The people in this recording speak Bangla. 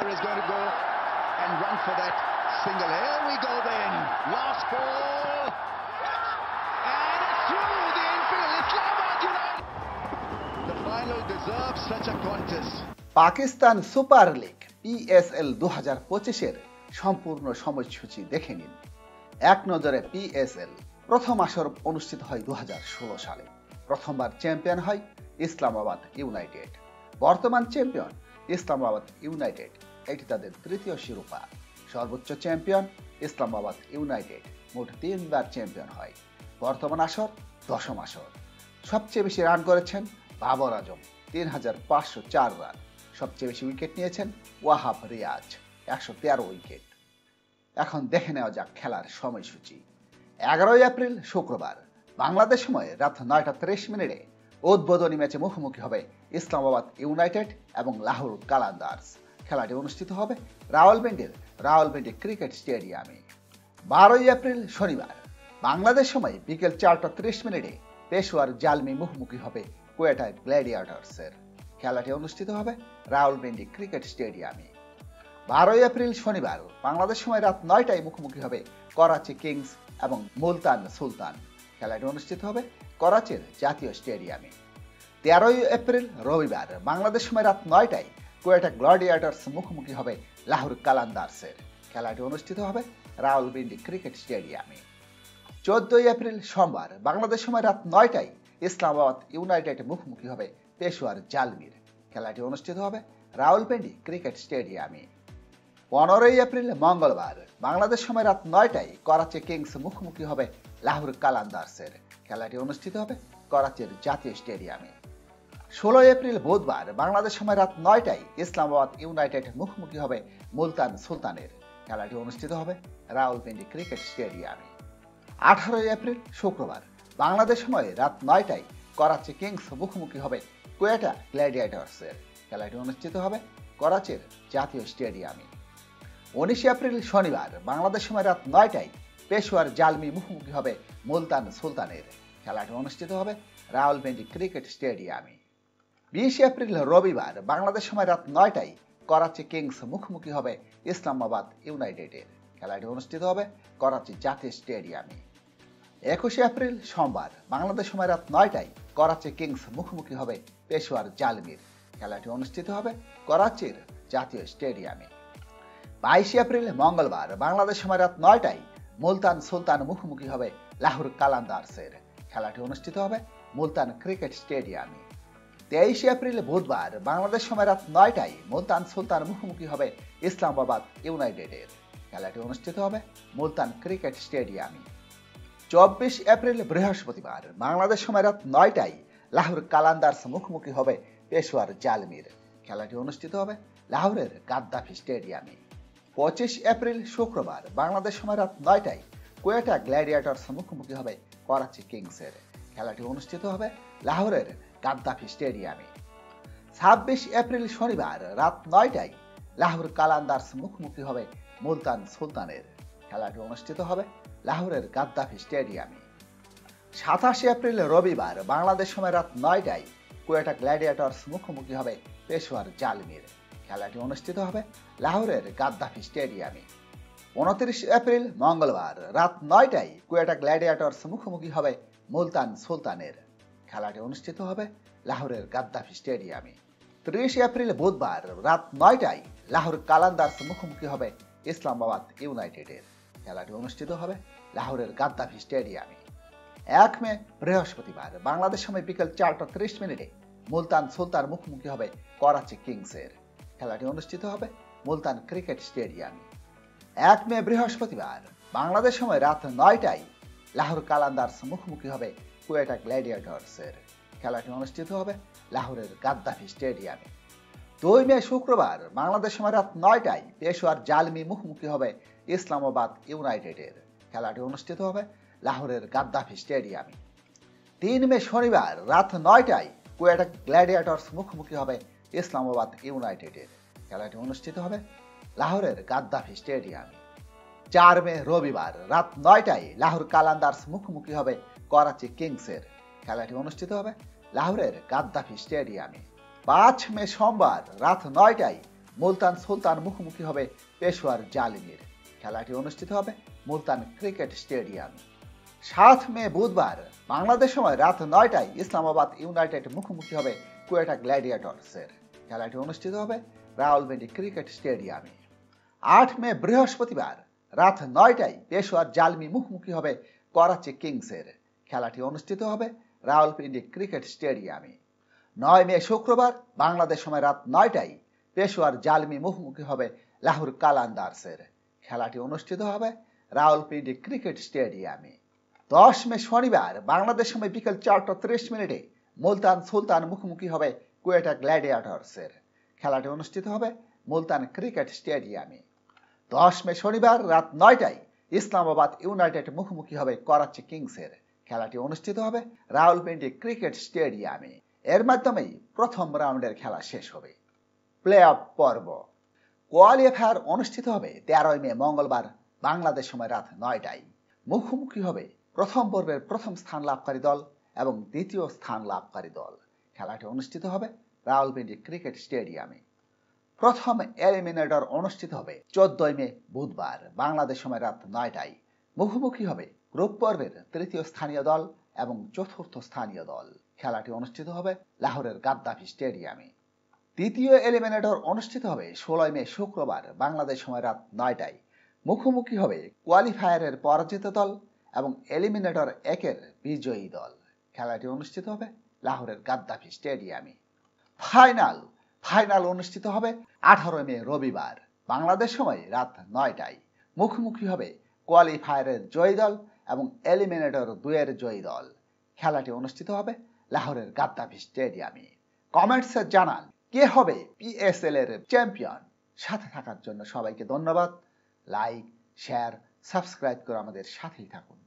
Butler is going to go and run for that single. Here we go then. Last ball. And it's through the infield. Islamabad United. The final deserves such a contest. Pakistan super league PSL 2025-এর সম্পূর্ণ সময়সূচি দেখে নিন। এক নজরে PSL প্রথম আসর অনুষ্ঠিত হয় 2016 সালে। প্রথমবার চ্যাম্পিয়ন হয় ইসলামাবাদ ইউনাইটেড। বর্তমান চ্যাম্পিয়ন ইসলামাবাদ ইউনাইটেড, এটি তাদের তৃতীয় শিরোপা। সর্বোচ্চ চ্যাম্পিয়ন ইসলামাবাদ ইউনাইটেড মোট 3 বার চ্যাম্পিয়ন হয়। বর্তমান আসর 10ম আসর। সবচেয়ে বেশি রান করেছেন বাবর আজম 3504 রান। সবচেয়ে বেশি উইকেট নিয়েছেন ওয়াহাব রিয়াজ 113 উইকেট। এখন দেখে নেওয়া যাক খেলার সময়সূচি। 11 এপ্রিল শুক্রবার বাংলাদেশ সময় রাত 9:30 উদ্বোধনী ম্যাচে মুখোমুখি হবে ইসলামাবাদ ইউনাইটেড এবং লাহোর কালান্দার্স। খেলাটি অনুষ্ঠিত হবে রাওয়ালপিন্ডি ক্রিকেট স্টেডিয়ামে। 12 এপ্রিল শনিবার বাংলাদেশ সময় বিকেল 4:30 পেশোয়ার জালমি মুখোমুখি হবে কোয়েটা গ্ল্যাডিয়েটর্সের। খেলাটি অনুষ্ঠিত হবে রাওয়ালপিন্ডি ক্রিকেট স্টেডিয়ামে। 12 এপ্রিল শনিবার বাংলাদেশ সময় রাত 9টায় মুখোমুখি হবে করাচি কিংস এবং মুলতান সুলতান। খেলাটি অনুষ্ঠিত হবে করাচির জাতীয় স্টেডিয়ামে। 13 এপ্রিল রবিবার বাংলাদেশ সময় রাত 9টায় কোয়েটা গ্ল্যাডিয়েটর্স মুখোমুখি হবে লাহোর কালান্দার্সের। খেলাটি অনুষ্ঠিত হবে রাওয়ালপিন্ডি ক্রিকেট স্টেডিয়ামে। 14 এপ্রিল সোমবার বাংলাদেশ সময় রাত 9টায় ইসলামাবাদ ইউনাইটেড মুখোমুখি হবে পেশোয়ার জালমির। খেলাটি অনুষ্ঠিত হবে রাওয়ালপিন্ডি ক্রিকেট স্টেডিয়ামে। 15 এপ্রিল মঙ্গলবার বাংলাদেশ সময় রাত 9টায় করাচি কিংস মুখোমুখি হবে লাহোর কালান্দার্সের। খেলাটি অনুষ্ঠিত হবে করাচির জাতীয় স্টেডিয়ামে। 16 এপ্রিল বুধবার বাংলাদেশ সময় রাত 9টায় ইসলামাবাদ ইউনাইটেড মুখোমুখি হবে মুলতান সুলতানের। খেলাটি অনুষ্ঠিত হবে রাওয়ালপিন্ডি ক্রিকেট স্টেডিয়ামে। 18 এপ্রিল শুক্রবার বাংলাদেশ সময় রাত 9টায় করাচি কিংস মুখোমুখি হবে কোয়েটা গ্ল্যাডিয়েটর্সের। খেলাটি অনুষ্ঠিত হবে করাচির জাতীয় স্টেডিয়ামে। 19 এপ্রিল শনিবার বাংলাদেশ সময় রাত 9টায় পেশোয়ার জালমি মুখোমুখি হবে মুলতান সুলতানের। খেলাটি অনুষ্ঠিত হবে রাওয়ালপিন্ডি ক্রিকেট স্টেডিয়ামে। 20 এপ্রিল রবিবার বাংলাদেশ সময় রাত 9টায় করাচি কিংস মুখোমুখি হবে ইসলামাবাদ ইউনাইটেডের। খেলাটি অনুষ্ঠিত হবে করাচি জাতীয় স্টেডিয়ামে। 21 এপ্রিল সোমবার বাংলাদেশ সময় রাত 9টায় করাচি কিংস মুখোমুখি হবে পেশোয়ার জালমির। খেলাটি অনুষ্ঠিত হবে করাচির জাতীয় স্টেডিয়ামে। 22 এপ্রিল মঙ্গলবার বাংলাদেশ সময় রাত 9টায় মুলতান সুলতান মুখোমুখি হবে লাহোর কালান্দার্সের। খেলাটি অনুষ্ঠিত হবে মুলতান ক্রিকেট স্টেডিয়ামে। 23 এপ্রিল বুধবার বাংলাদেশ সময় রাত 9টায় মুলতান সুলতান মুখোমুখি হবে ইসলামাবাদ ইউনাইটেডের। খেলাটি অনুষ্ঠিত হবে মুলতান ক্রিকেট স্টেডিয়ামে। 24 এপ্রিল বৃহস্পতিবার বাংলাদেশ সময় রাত 9টায় লাহোর কালান্দার্স মুখোমুখি হবে পেশোয়ার জালমির। খেলাটি অনুষ্ঠিত হবে লাহোরের গাদ্দাফি স্টেডিয়ামে। 25 এপ্রিল শুক্রবার বাংলাদেশ সময় রাত 9টায় কোয়েটা গ্ল্যাডিয়েটর্স মুখোমুখি হবে করাচি কিংসের। খেলাটি অনুষ্ঠিত হবে লাহোরের গাদ্দাফি স্টেডিয়ামে। 26 এপ্রিল শনিবার রাত 9টায় লাহোর কালান্দার্স মুখোমুখি হবে মুলতান সুলতানের। খেলাটি অনুষ্ঠিত হবে লাহোরের গাদ্দাফি স্টেডিয়ামে। 27 এপ্রিল রবিবার বাংলাদেশ সময় রাত 9টায় কোয়েটা গ্ল্যাডিয়েটর্স মুখোমুখি হবে পেশোয়ার জালমির। খেলাটি অনুষ্ঠিত হবে লাহোরের গাদ্দাফি স্টেডিয়ামে। 29 এপ্রিল মঙ্গলবার রাত 9টায় কোয়েটা গ্ল্যাডিয়েটর্স মুখোমুখি হবে মুলতান সুলতানের। খেলাটি অনুষ্ঠিত হবে লাহোরের গাদ্দাফি স্টেডিয়ামে। 30 এপ্রিল বুধবার রাত 9টায় লাহোর কালান্দার্স মুখোমুখি হবে ইসলামাবাদ ইউনাইটেডের। খেলাটি অনুষ্ঠিত হবে লাহোরের গাদ্দাফি স্টেডিয়ামে। 1 মে বৃহস্পতিবার বাংলাদেশ সময় বিকেল 4:30 মুলতান সুলতান মুখোমুখি হবে করাচি কিংসের। খেলাটি অনুষ্ঠিত হবে মুলতান ক্রিকেট স্টেডিয়ামে। 1 মে বৃহস্পতিবার বাংলাদেশ সময় রাত 9টায় লাহোর কালান্দার্স মুখোমুখি হবে কোয়েটা গ্ল্যাডিয়েটর্সের। খেলাটি অনুষ্ঠিত হবে লাহোরের গাদ্দাফি স্টেডিয়ামে। 2 মে শুক্রবার বাংলাদেশ সময় রাত 9টায় পেশোয়ার জালমি মুখোমুখি হবে ইসলামাবাদ ইউনাইটেডের। খেলাটি অনুষ্ঠিত হবে লাহোরের গাদ্দাফি স্টেডিয়ামে। 3 মে শনিবার রাত 9টায় কোয়েটা গ্ল্যাডিয়েটর্স মুখোমুখি হবে ইসলামাবাদ ইউনাইটেডের। খেলাটি অনুষ্ঠিত হবে লাহোরের গাদ্দাফি স্টেডিয়ামে। 4 মে রবিবার রাত 9টায় লাহোর কালান্দার্স মুখোমুখি হবে করাচি কিংসের। খেলাটি অনুষ্ঠিত হবে লাহোরের গাদ্দাফি স্টেডিয়ামে। 5 মে সোমবার রাত 9টায় মুলতান সুলতান মুখোমুখি হবে পেশোয়ার জালিমের। খেলাটি অনুষ্ঠিত হবে মুলতান ক্রিকেট স্টেডিয়ামে। 7 মে বুধবার বাংলাদেশ সময় রাত 9টায় ইসলামাবাদ ইউনাইটেড মুখোমুখি হবে কোয়েটা গ্ল্যাডিয়েটর্সের। খেলাটি অনুষ্ঠিত হবে রাওয়ালপিন্ডি ক্রিকেট স্টেডিয়ামে। 8 মে বৃহস্পতিবার রাত 9টায় পেশোয়ার জালমি মুখোমুখি হবে করাচি কিংসের। খেলাটি অনুষ্ঠিত হবে রাওয়ালপিন্ডি ক্রিকেট স্টেডিয়ামে। 9 মে শুক্রবার বাংলাদেশ সময় রাত 9টায় পেশোয়ার জালমি মুখোমুখি হবে লাহোর কালান্দার্সের। খেলাটি অনুষ্ঠিত হবে রাওয়ালপিন্ডি ক্রিকেট স্টেডিয়ামে। 10 মে শনিবার বাংলাদেশ সময় বিকেল 4:30 মুলতান সুলতান মুখোমুখি হবে কোয়েটা গ্ল্যাডিয়েটর্সের। খেলাটি অনুষ্ঠিত হবে মুলতান ক্রিকেট স্টেডিয়ামে। 10 মে শনিবার রাত 9টায় ইসলামাবাদ ইউনাইটেড মুখোমুখি হবে করাচি কিংসের। খেলাটি অনুষ্ঠিত হবে রাওয়ালপিন্ডি ক্রিকেট স্টেডিয়ামে। এর মাধ্যমেই প্রথম রাউন্ডের খেলা শেষ হবে। প্লে অফ পর্ব কোয়ালিফায়ার অনুষ্ঠিত হবে 13 মে মঙ্গলবার বাংলাদেশ সময় রাত 9টায়। মুখোমুখি হবে প্রথম পর্বের প্রথম স্থান লাভকারী দল এবং দ্বিতীয় স্থান লাভকারী দল। খেলাটি অনুষ্ঠিত হবে রাওয়ালপিন্ডি ক্রিকেট স্টেডিয়ামে। প্রথম এলিমিনেটর অনুষ্ঠিত হবে 14 মে বুধবার বাংলাদেশ সময় রাত 9টায়। মুখোমুখি হবে গ্রুপ পর্বের তৃতীয় স্থানীয় দল এবং চতুর্থ স্থানীয় দল। খেলাটি অনুষ্ঠিত হবে লাহোরের গাদ্দাফি স্টেডিয়ামে। দ্বিতীয় এলিমিনেটর অনুষ্ঠিত হবে 16 মে শুক্রবার বাংলাদেশ সময় রাত 9টায়। মুখোমুখি হবে কোয়ালিফায়ারের পরাজিত দল এবং এলিমিনেটর 1-এর বিজয়ী দল। খেলাটি অনুষ্ঠিত হবে লাহোরের গাদ্দাফি স্টেডিয়ামে। ফাইনাল অনুষ্ঠিত হবে 18 মে রবিবার বাংলাদেশ সময় রাত 9টায়। মুখোমুখি হবে কোয়ালিফায়ারের জয়ী দল এবং এলিমিনেটর 2-এর জয়ী দল। খেলাটি অনুষ্ঠিত হবে লাহোরের গাদ্দাফি স্টেডিয়ামে। কমেন্টসে জানান কে হবে পিএসএল এর চ্যাম্পিয়ন। সাথে থাকার জন্য সবাইকে ধন্যবাদ। লাইক, শেয়ার, সাবস্ক্রাইব করে আমাদের সাথেই থাকুন।